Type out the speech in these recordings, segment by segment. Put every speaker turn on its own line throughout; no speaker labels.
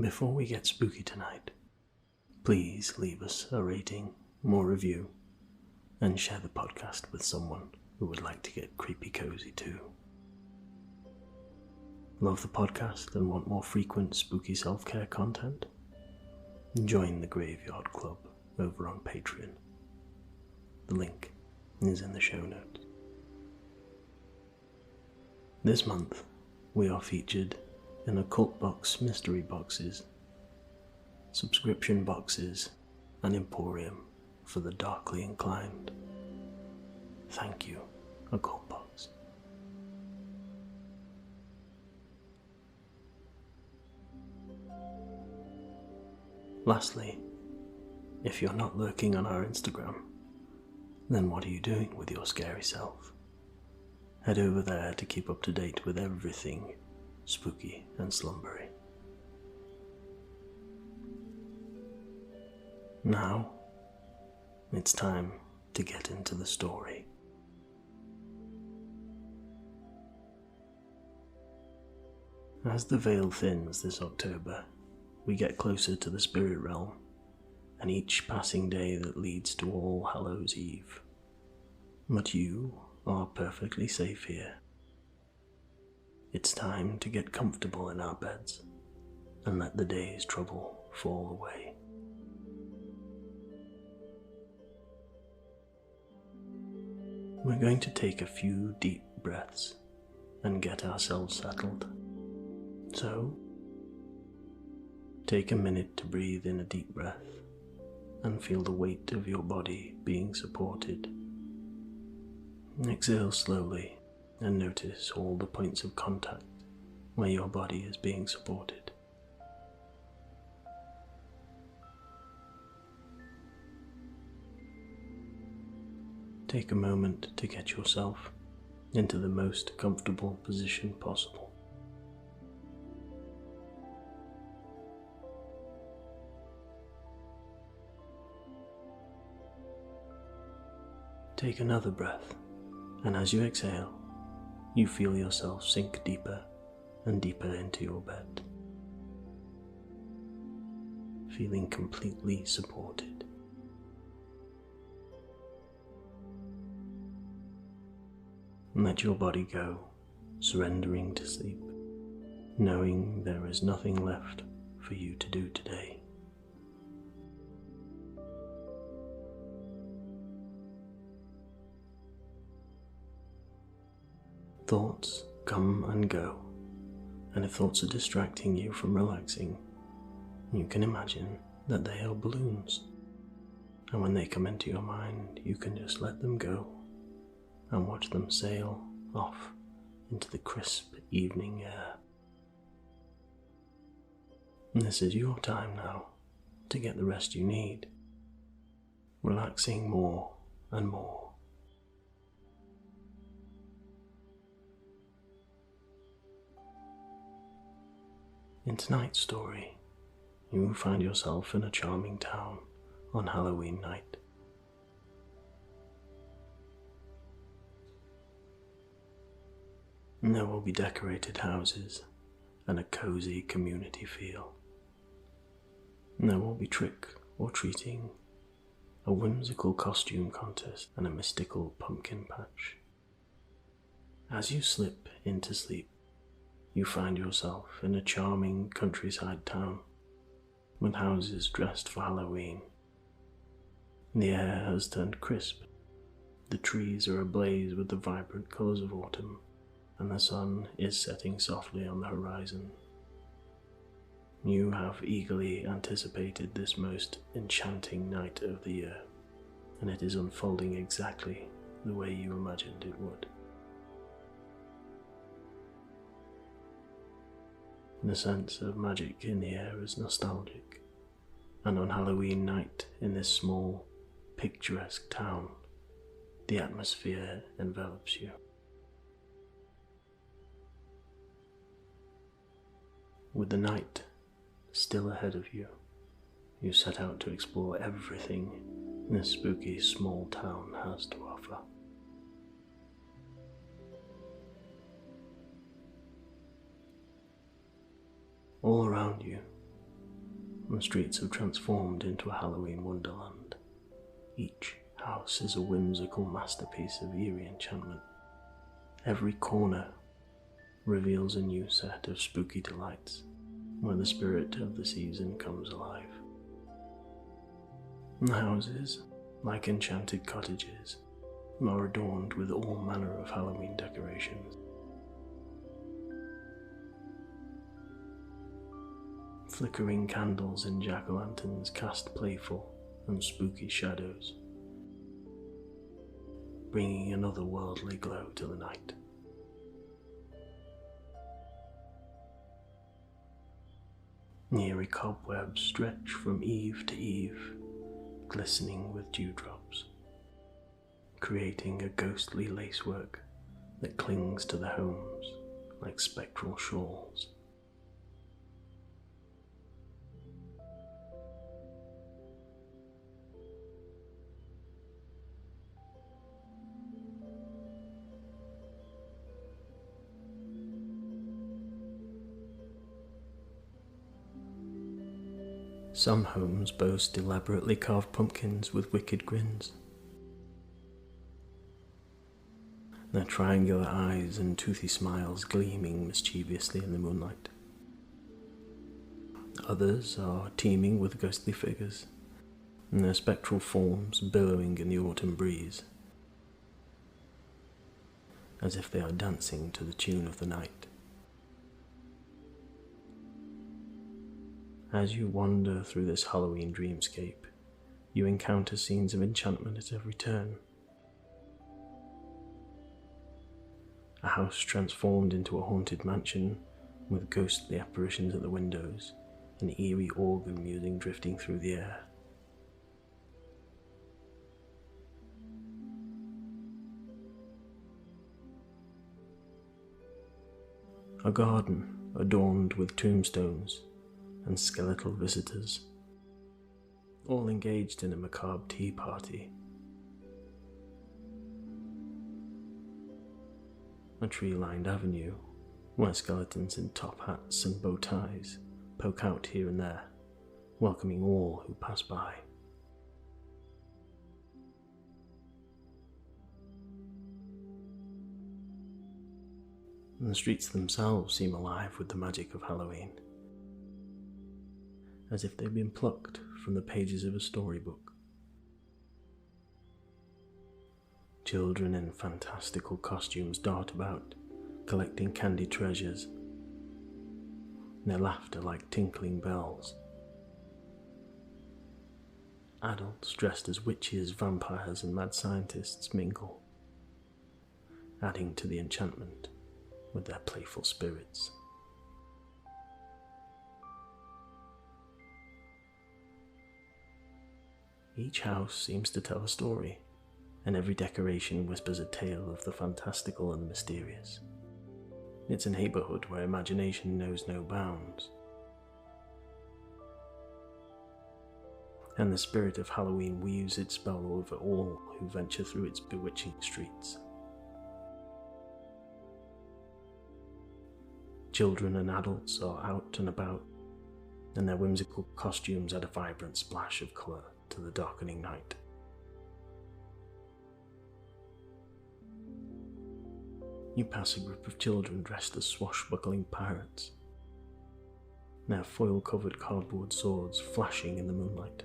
Before we get spooky tonight, please leave us a rating or review and share the podcast with someone who would like to get creepy cozy too. Love the podcast and want more frequent spooky self-care content? Join the Graveyard Club over on Patreon. The link is in the show notes. This month, we are featured in Occult Box mystery boxes, subscription boxes, and Emporium for the darkly inclined. Thank you, Occult Box. Lastly, if you're not lurking on our Instagram, then what are you doing with your scary self? Head over there to keep up to date with everything spooky and slumbery. Now, it's time to get into the story. As the veil thins this October, we get closer to the spirit realm, and each passing day that leads to All Hallows Eve. But you are perfectly safe here. It's time to get comfortable in our beds and let the day's trouble fall away. We're going to take a few deep breaths and get ourselves settled. So, take a minute to breathe in a deep breath and feel the weight of your body being supported. Exhale slowly and notice all the points of contact where your body is being supported. Take a moment to get yourself into the most comfortable position possible. Take another breath, and as you exhale, you feel yourself sink deeper and deeper into your bed, feeling completely supported. Let your body go, surrendering to sleep, knowing there is nothing left for you to do today. Thoughts come and go, and if thoughts are distracting you from relaxing, you can imagine that they are balloons, and when they come into your mind, you can just let them go and watch them sail off into the crisp evening air. And this is your time now to get the rest you need, relaxing more and more. In tonight's story, you find yourself in a charming town on Halloween night. And there will be decorated houses and a cozy community feel. And there will be trick or treating, a whimsical costume contest, and a mystical pumpkin patch. As you slip into sleep, you find yourself in a charming countryside town with houses dressed for Halloween. The air has turned crisp, the trees are ablaze with the vibrant colours of autumn, and the sun is setting softly on the horizon. You have eagerly anticipated this most enchanting night of the year, and it is unfolding exactly the way you imagined it would. The sense of magic in the air is nostalgic, and on Halloween night in this small, picturesque town, the atmosphere envelops you. With the night still ahead of you, you set out to explore everything this spooky small town has to offer. All around you, The streets have transformed into a Halloween wonderland. Each house is a whimsical masterpiece of eerie enchantment. Every corner reveals a new set of spooky delights, where the spirit of the season comes alive. The houses, like enchanted cottages, are adorned with all manner of Halloween decorations. Flickering candles and jack-o'-lanterns cast playful and spooky shadows, bringing an otherworldly glow to the night. Eerie cobwebs stretch from eve to eve, glistening with dewdrops, creating a ghostly lacework that clings to the homes like spectral shawls. Some homes boast elaborately carved pumpkins with wicked grins, their triangular eyes and toothy smiles gleaming mischievously in the moonlight. Others are teeming with ghostly figures, and their spectral forms billowing in the autumn breeze, as if they are dancing to the tune of the night. As you wander through this Halloween dreamscape, you encounter scenes of enchantment at every turn. A house transformed into a haunted mansion with ghostly apparitions at the windows and eerie organ music drifting through the air. A garden adorned with tombstones and skeletal visitors, all engaged in a macabre tea party. A tree-lined avenue, where skeletons in top hats and bow ties poke out here and there, welcoming all who pass by. And the streets themselves seem alive with the magic of Halloween, as if they've been plucked from the pages of a storybook. Children in fantastical costumes dart about, collecting candy treasures, their laughter like tinkling bells. Adults dressed as witches, vampires, and mad scientists mingle, adding to the enchantment with their playful spirits. Each house seems to tell a story, and every decoration whispers a tale of the fantastical and the mysterious. It's a neighborhood where imagination knows no bounds, and the spirit of Halloween weaves its spell over all who venture through its bewitching streets. Children and adults are out and about, and their whimsical costumes add a vibrant splash of colour to the darkening night. You pass a group of children dressed as swashbuckling pirates, their foil-covered cardboard swords flashing in the moonlight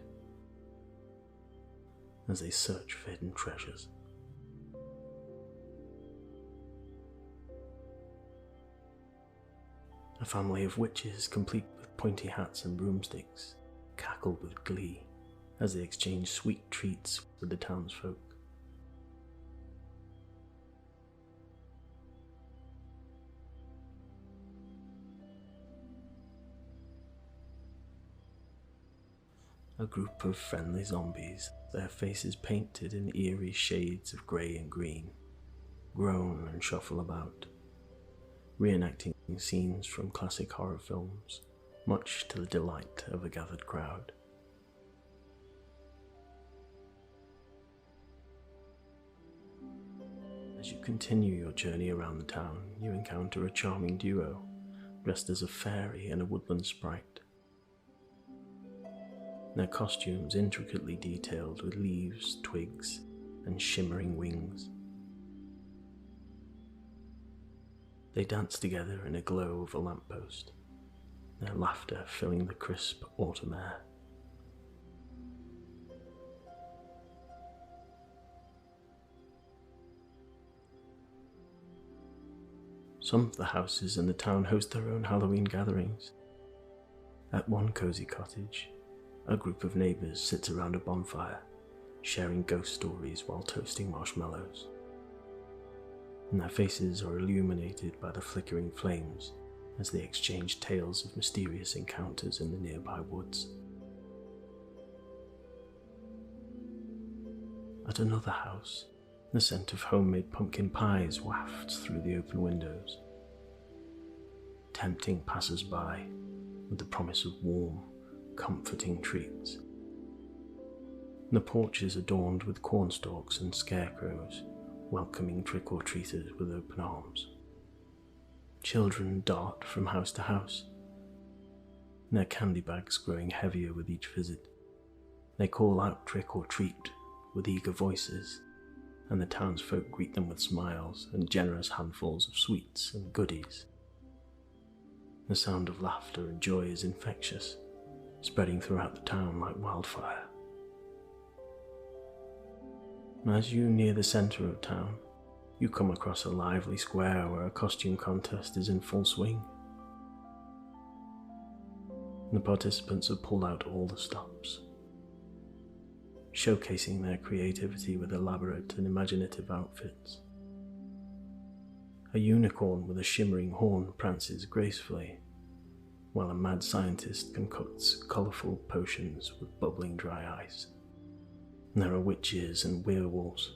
as they search for hidden treasures. A family of witches, complete with pointy hats and broomsticks, cackled with glee as they exchanged sweet treats with the townsfolk. A group of friendly zombies, their faces painted in eerie shades of grey and green, groan and shuffle about, reenacting scenes from classic horror films, much to the delight of a gathered crowd. As you continue your journey around the town, you encounter a charming duo, dressed as a fairy and a woodland sprite. their costumes intricately detailed with leaves, twigs, and shimmering wings. They dance together in a glow of a lamppost, their laughter filling the crisp autumn air. Some of the houses in the town host their own Halloween gatherings. At one cozy cottage, a group of neighbours sits around a bonfire, sharing ghost stories while toasting marshmallows. And their faces are illuminated by the flickering flames as they exchange tales of mysterious encounters in the nearby woods. At another house, the scent of homemade pumpkin pies wafts through the open windows, tempting passers-by with the promise of warm, comforting treats. The porch is adorned with cornstalks and scarecrows, welcoming trick-or-treaters with open arms. Children dart from house to house, their candy bags growing heavier with each visit. They call out trick or treat with eager voices, and the townsfolk greet them with smiles and generous handfuls of sweets and goodies. The sound of laughter and joy is infectious, spreading throughout the town like wildfire. As you near the centre of town, you come across a lively square where a costume contest is in full swing. The participants have pulled out all the stops, showcasing their creativity with elaborate and imaginative outfits. A unicorn with a shimmering horn prances gracefully, while a mad scientist concocts colourful potions with bubbling dry ice. There are witches and werewolves,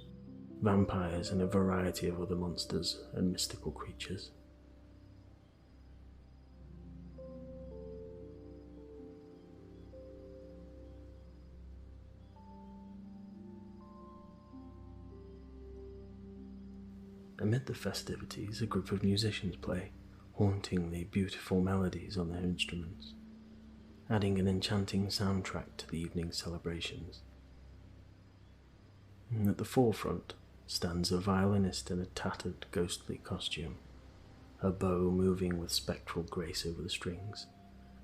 vampires and a variety of other monsters and mystical creatures. Amid the festivities, a group of musicians play hauntingly beautiful melodies on their instruments, adding an enchanting soundtrack to the evening's celebrations. And at the forefront stands a violinist in a tattered, ghostly costume, her bow moving with spectral grace over the strings,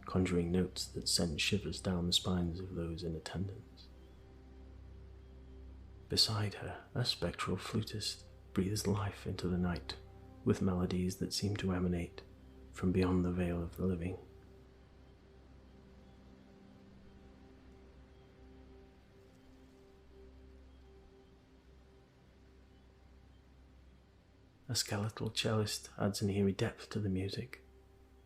conjuring notes that send shivers down the spines of those in attendance. Beside her, a spectral flutist breathes life into the night with melodies that seem to emanate from beyond the veil of the living. A skeletal cellist adds an eerie depth to the music,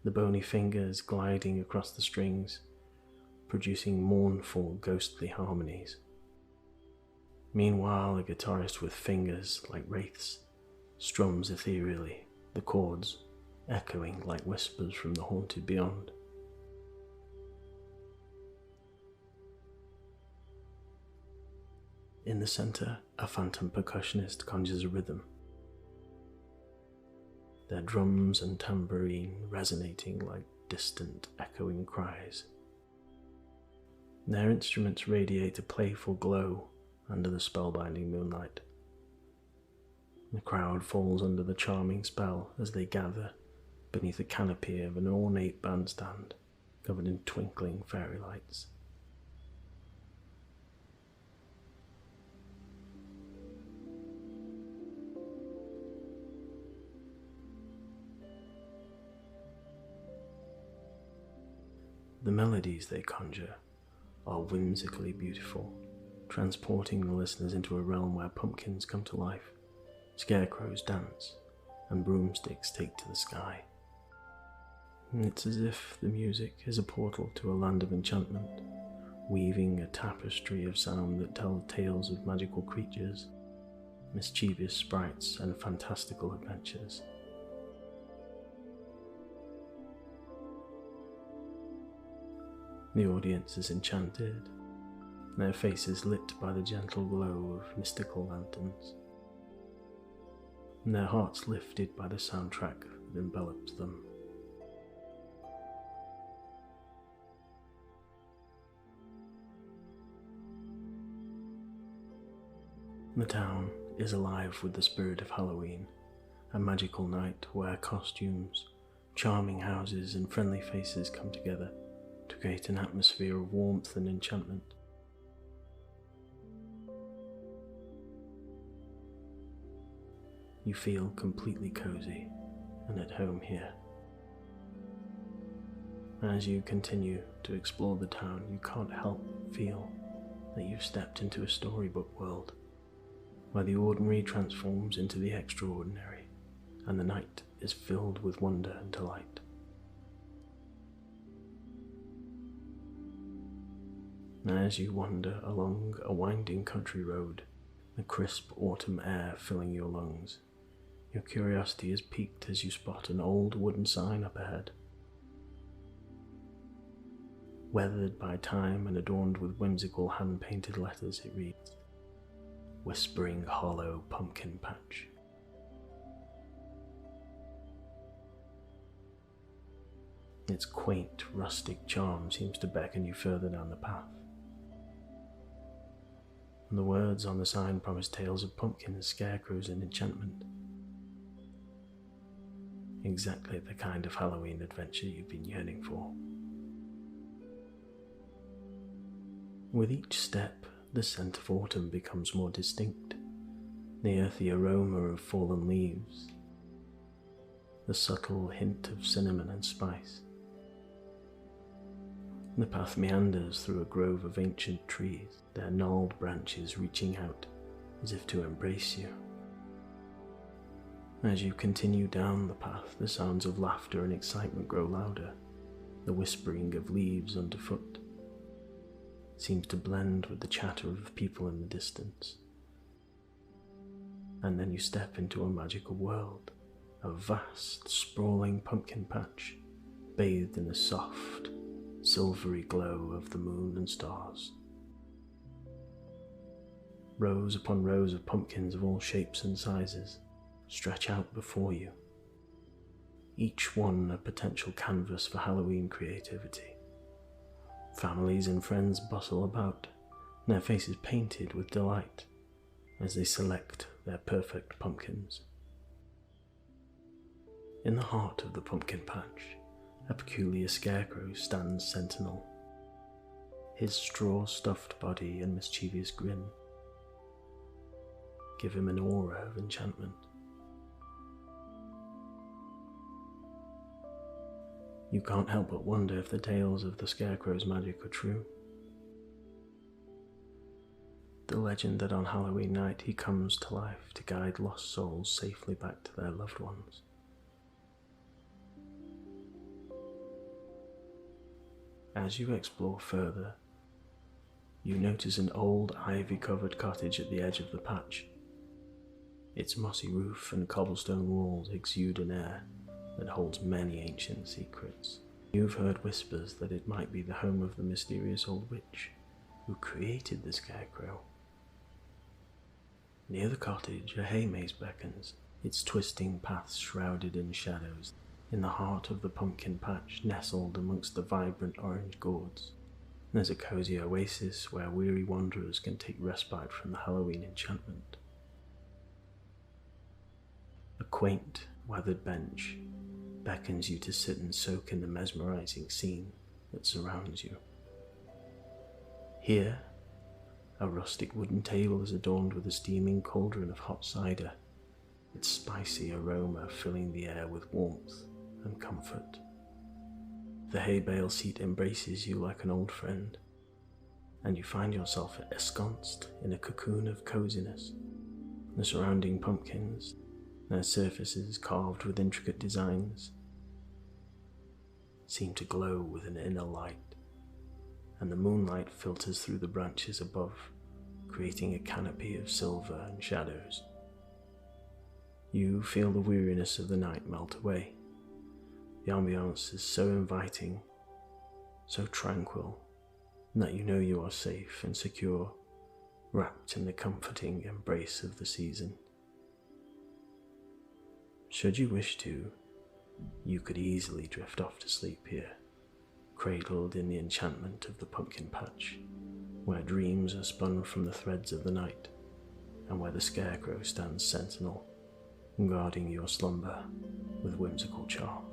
the bony fingers gliding across the strings, producing mournful, ghostly harmonies. Meanwhile, a guitarist with fingers like wraiths strums ethereally, the chords echoing like whispers from the haunted beyond. In the center, a phantom percussionist conjures a rhythm, their drums and tambourine resonating like distant, echoing cries. Their instruments radiate a playful glow under the spellbinding moonlight. The crowd falls under the charming spell as they gather beneath the canopy of an ornate bandstand covered in twinkling fairy lights. The melodies they conjure are whimsically beautiful, transporting the listeners into a realm where pumpkins come to life, scarecrows dance, and broomsticks take to the sky. And it's as if the music is a portal to a land of enchantment, weaving a tapestry of sound that tells tales of magical creatures, mischievous sprites, and fantastical adventures. The audience is enchanted, their faces lit by the gentle glow of mystical lanterns, and their hearts lifted by the soundtrack that envelops them. The town is alive with the spirit of Halloween, a magical night where costumes, charming houses and friendly faces come together to create an atmosphere of warmth and enchantment. You feel completely cozy and at home here. As you continue to explore the town, you can't help but feel that you've stepped into a storybook world, where the ordinary transforms into the extraordinary, and the night is filled with wonder and delight. As you wander along a winding country road, the crisp autumn air filling your lungs, your curiosity is piqued as you spot an old wooden sign up ahead. Weathered by time and adorned with whimsical hand-painted letters, it reads, "Whispering Hollow Pumpkin Patch." Its quaint, rustic charm seems to beckon you further down the path. And the words on the sign promise tales of pumpkins, scarecrows, and enchantment. Exactly the kind of Halloween adventure you've been yearning for. With each step, the scent of autumn becomes more distinct. The earthy aroma of fallen leaves, the subtle hint of cinnamon and spice. The path meanders through a grove of ancient trees, their gnarled branches reaching out as if to embrace you. As you continue down the path, the sounds of laughter and excitement grow louder. The whispering of leaves underfoot seems to blend with the chatter of people in the distance. And then you step into a magical world, a vast, sprawling pumpkin patch, bathed in the soft, silvery glow of the moon and stars. Rows upon rows of pumpkins of all shapes and sizes stretch out before you, each one a potential canvas for Halloween creativity. Families and friends bustle about, their faces painted with delight as they select their perfect pumpkins. In the heart of the pumpkin patch, a peculiar scarecrow stands sentinel. His straw-stuffed body and mischievous grin give him an aura of enchantment. You can't help but wonder if the tales of the scarecrow's magic are true. The legend that on Halloween night he comes to life to guide lost souls safely back to their loved ones. As you explore further, you notice an old ivy-covered cottage at the edge of the patch. Its mossy roof and cobblestone walls exude an air that holds many ancient secrets. You've heard whispers that it might be the home of the mysterious old witch who created the scarecrow. Near the cottage, a hay maze beckons, its twisting paths shrouded in shadows. In the heart of the pumpkin patch, nestled amongst the vibrant orange gourds, there's a cozy oasis where weary wanderers can take respite from the Halloween enchantment. A quaint, weathered bench beckons you to sit and soak in the mesmerizing scene that surrounds you. Here, a rustic wooden table is adorned with a steaming cauldron of hot cider, its spicy aroma filling the air with warmth and comfort. The hay bale seat embraces you like an old friend, and you find yourself ensconced in a cocoon of coziness. The surrounding pumpkins, their surfaces carved with intricate designs, seem to glow with an inner light, and the moonlight filters through the branches above, creating a canopy of silver and shadows. You feel the weariness of the night melt away. The ambiance is so inviting, so tranquil, that you know you are safe and secure, wrapped in the comforting embrace of the season. Should you wish to, you could easily drift off to sleep here, cradled in the enchantment of the pumpkin patch, where dreams are spun from the threads of the night and where the scarecrow stands sentinel, guarding your slumber with whimsical charm.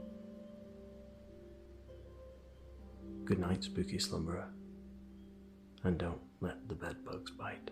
Good night, spooky slumberer, and don't let the bedbugs bite.